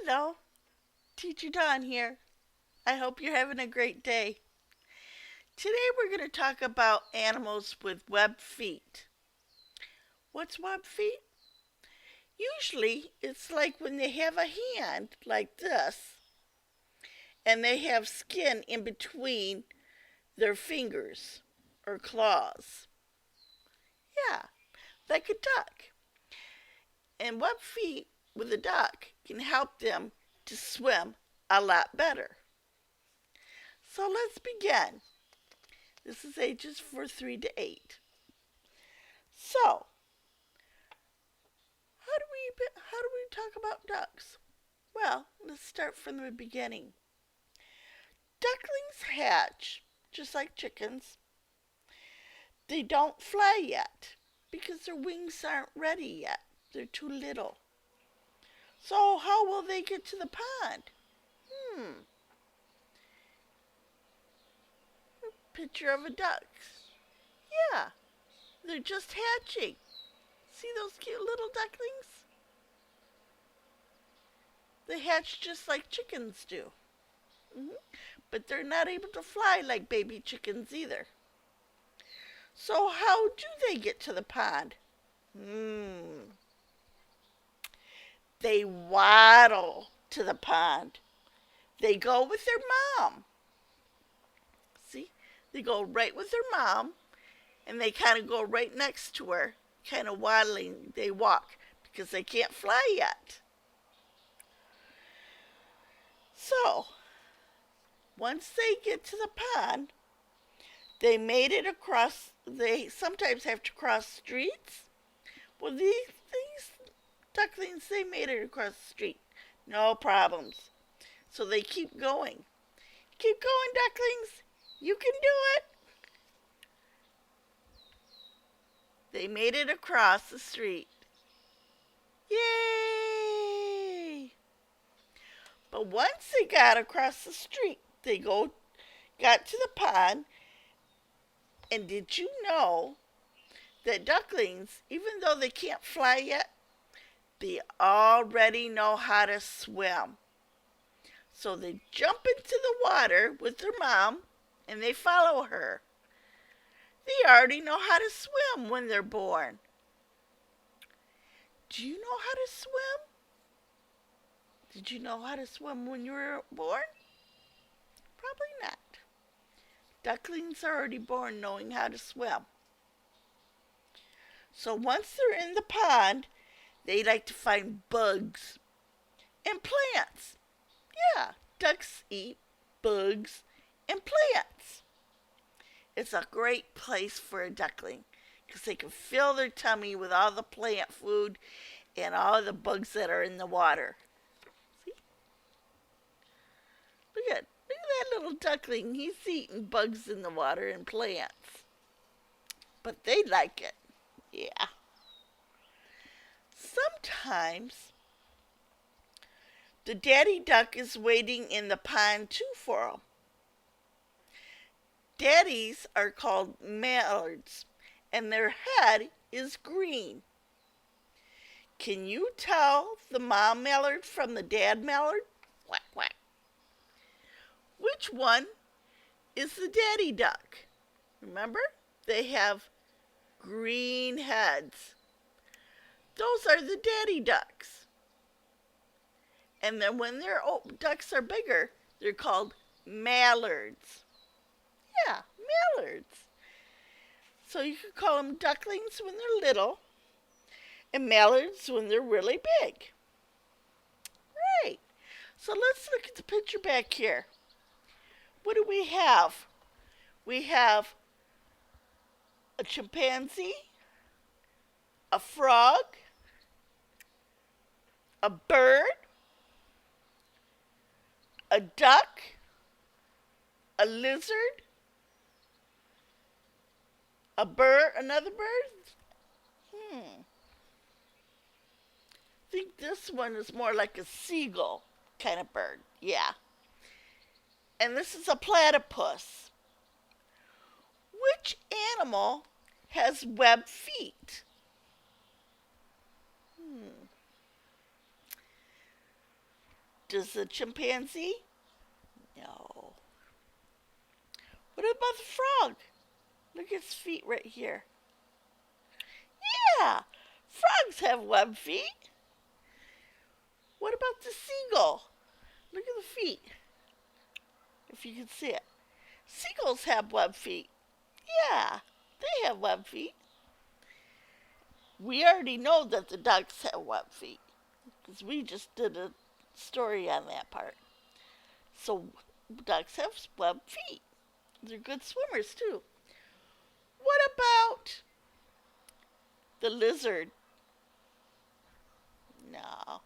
Hello, Teacher Dawn here. I hope you're having a great day. Today we're going to talk about animals with webbed feet. What's webbed feet? Usually it's like when they have a hand like this and they have skin in between their fingers or claws. Yeah, like a duck. And webbed feet with a duck can help them to swim a lot better. So let's begin. This is ages for 3 to 8. So, how do we talk about ducks? Well, let's start from the beginning. Ducklings hatch just like chickens. They don't fly yet because their wings aren't ready yet. They're too little. So, how will they get to the pond? Hmm. Picture of a duck. Yeah, they're just hatching. See those cute little ducklings? They hatch just like chickens do. Hmm. But they're not able to fly like baby chickens either. So how do they get to the pond? Hmm. They waddle to the pond. They go with their mom. See? They go right with their mom and they kind of go right next to her, kind of waddling. They walk because they can't fly yet. So, once they get to the pond, they made it across, they sometimes have to cross streets. Well, these ducklings, they made it across the street. No problems. So they keep going. Keep going, ducklings. You can do it. They made it across the street. Yay! But once they got across the street, got to the pond. And did you know that ducklings, even though they can't fly yet, they already know how to swim? So they jump into the water with their mom and they follow her. They already know how to swim when they're born. Do you know how to swim? Did you know how to swim when you were born? Probably not. Ducklings are already born knowing how to swim. So once they're in the pond, they like to find bugs and plants. Yeah, ducks eat bugs and plants. It's a great place for a duckling because they can fill their tummy with all the plant food and all the bugs that are in the water. See? Look at that little duckling. He's eating bugs in the water and plants. But they like it. Yeah. Sometimes the daddy duck is waiting in the pond too for them. Daddies are called mallards, and their head is green. Can you tell the mom mallard from the dad mallard? Quack, quack. Which one is the daddy duck? Remember? They have green heads. Those are the daddy ducks. And then when their ducks are bigger, they're called mallards. Yeah, mallards. So you could call them ducklings when they're little and mallards when they're really big. Right. So let's look at the picture back here. What do we have? We have a chimpanzee, a frog, a bird, a duck, a lizard, another bird. I think this one is more like a seagull kind of bird. Yeah. And this is a platypus. Which animal has webbed feet? Does the chimpanzee? No. What about the frog? Look at its feet right here. Yeah, frogs have web feet. What about the seagull? Look at the feet, if you can see it. Seagulls have web feet. Yeah, they have web feet. We already know that the ducks have web feet because we just did a story on that part. So ducks have web feet. They're good swimmers too. What about the lizard? No.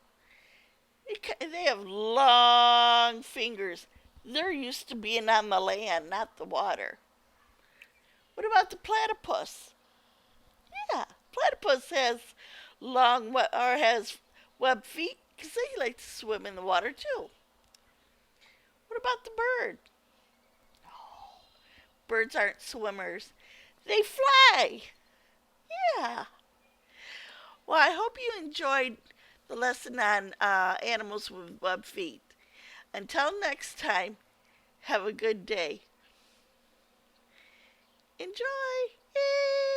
They have long fingers. They're used to being on the land, not the water. What about the platypus? Yeah, platypus has or has web feet because they like to swim in the water too. What about the bird? Oh, birds aren't swimmers. They fly. Yeah. Well, I hope you enjoyed the lesson on animals with web feet. Until next time, have a good day. Enjoy! Yay!